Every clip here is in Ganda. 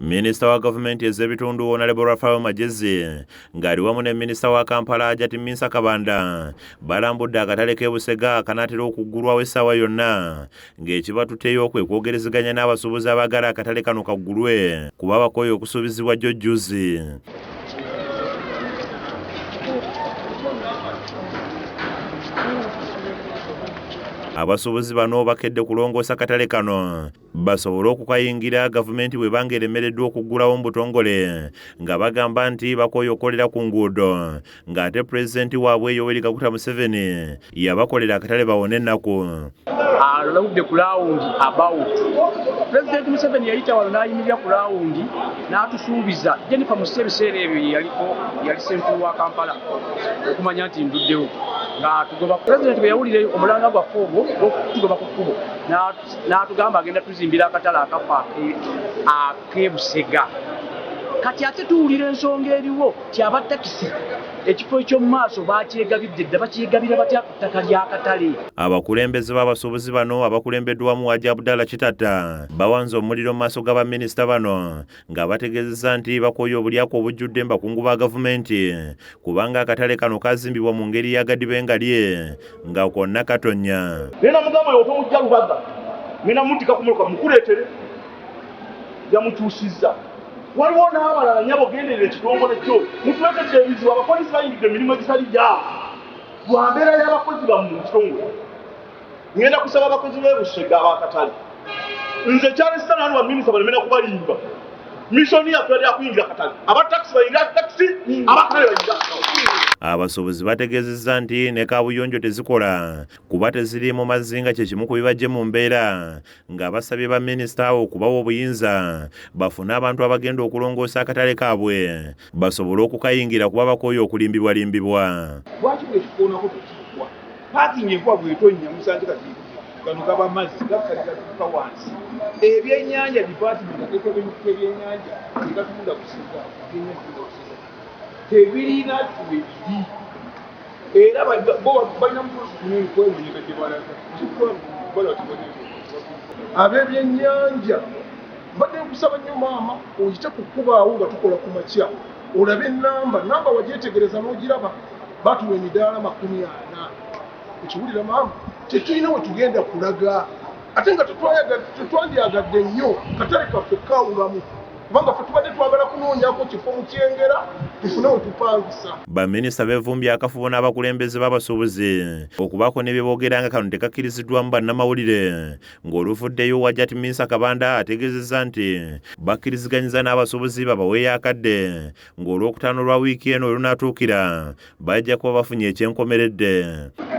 Minisita wa gavumenti ez'ebitundu Honorable Raphael Magezi ng'ali wamu ne Minisita wa Kampala Hajati Minsa Kabanda balambudde akatale k'e Busega akanaatera okuggulwawo essaawa yonna ng'ekibatuteyo kwe kwogerezeganya n'abasuubuzi abaagala akatale kano kaggulwe kuba bakooye okusuubizibwa jjojjuzi. Abasuubuzi bano bakedde kulongoosa katale kano basobole okukayingira gavumenti bwe banga eremereddwa okuggulawo mu butongole nga bagamba nti bakooye okukolera ku nguudo ng'ate pulezidenti waabwe Yoweri Kaguta Museveni yabakolera akatale bawone ennaku. Alawudde ku laawundi about President Museveni yayita wano n'ayimirira ku laawundi n'atusuubiza Jennifer Musisi ebiseera ebyo yali ssenkulu wa Kampala okumanya nti nduddewo nga tugoba President bwe yawulire omulanga gwaffe ogwo tugoba ku kkubo n'atugamba agenda tuzimbira akatale akafa ak'e Busega. Kati ate tuwulira ensonga eriwo ti abatakisi ekifo ekyomu maaso bakyegabidde dda bakyegabira batya ku ttaka ly'akatale. Abakulembeze b'abasuubuzi bano abakulembeddwamu Haji Abdallah Kitata bawanze omuliro mu maaso ga baminisita bano nga bategeezezza nti bakooye obulyako obujjudde mu bakungu ba gavumenti kubanga akatale kano kazimbibwa mu ngeri ya gadibengalye nga konna katonnya. Nena mugamba yo otomujja Lubaga ngenda mutika kumuluka mukuleetere yamukyusizza. Waliwo n'abalala nyabo genderera ekitongole kyo mutuleetedde ebizibu abapoliisi bayingidde emirimu egitali gyabo lwa mbeera y'abakozi bammwe mu kitongole. Ngenda kusaba abakozi b'e Busega ab'akatale nze Charles Stanley wa minisita balemera kubalimba missoni yaffe yali yakuyingira akatale abatakisi bayingira takisi abakatale bayingira akatale. Abasuubuzi bategeezezza nti ne kaabuyonjo tezikola kuba teziri mu mazzi nga kye kimu ku bibajje mu mbeera nga basabye baminisita okubawa obuyinza bafune abantu abagenda okulongoosa akatale kaabwe basobole okukayingira kuba bakooye okulimbibwalimbibwa. Lwaki bwe tukoonako tukikwa paakingi enkuba bw'etonnya musanje kati gano gaba mazzi gakaliga wansi ebyennyanja dipatimenti ateeka ebintu ebyennyanja egatunda kusiga tebirina tubiri era balina mutuusi kunene kwemonyeka gye balaga ab'ebyennyanja mbadde nkusaba nnyo maama oyite ku kkubaawo nga tukola ku makya olabe namba wagyetegereza n'ogiraba batuwa emidaala 40. Ekiwulira maama tetulina we tugenda kulaga ate nga tetwandyagadde nnyo katale kaffe kaawulamu kubanga ffe tubadde twagala kunoonyako kifo mu kyengera tufune we tupangisa. Baminisita beevumbye akafubo n'abakulembeze b'abasuubuzi okubaako ne bye boogera nga kano tekakkiriziddwamu bannamawulire ng'oluvuddeyo Hajati Minsa Kabanda ategeezezza nti bakkiriziganyiza n'abasuubuzi babaweeyo akadde ng'olwokutaano lwa wiiki eno olunaatuukira bajja kuba bafunye ekyenkomeredde.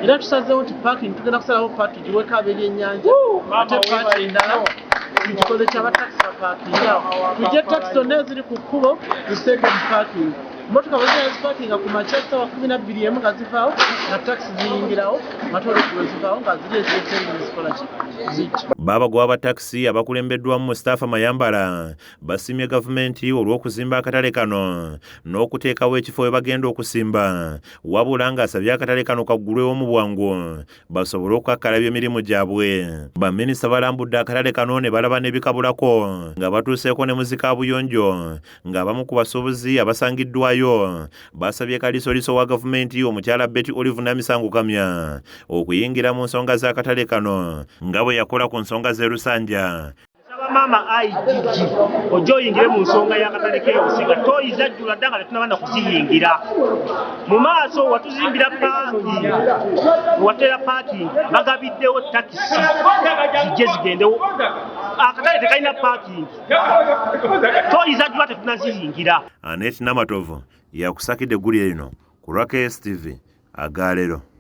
Era tusazeewo nti paakingi tugenda kusalawo paaki giweko ab'ebyennyanja ate paaki endala ekikole ky'abatakisi bapaakingawo tujje takisi zonna eziri ku kkubo ziteeke mu paakingi. Mmotoka bazina zipaakinga ku makya ssaawa 12 nga zivaawo nga takisi ziyingirawo ate olweggulo zivaawo nga ziri ezeekyengeri zikola ki zijja. Baabagoba batakisi abakulembeddwamu Mustafa Mayambala basimye gavumenti olw'okuzimba akatale kano n'okuteekawo ekifo we bagenda okusimba wabula ng'asabye akatale kano kaggulwewo mu bwangu basobole okukakkalabya emirimu gyabwe. Baminisita balambudde akatale kano ne balaba n'ebikabulako nga batuuseeko ne muzikaabuyonjo ng'abamu ku basuubuzi abasangiddwayo basabye kalisoliso wa gavumenti omukyala Betty Olive Namisango Kamya okuyingira mu nsonga z'akatale kano nga bwe yakola ku nsonga z'e Lusanja. Maama IGG ojja oyingire mu nsonga y'akatale k'e Busega toyiza jjula dda nga tetunabanda kuziyingira. Mu maaso watuzimbira paakingi watera paakingi bagabiddewo takisi zijje zigendewo akatale tekalina paakingi toyiza jjula tetunaziyingira. Annette Namatovu yakusakidde eggulire lino ku Rakesh TV Agaalero.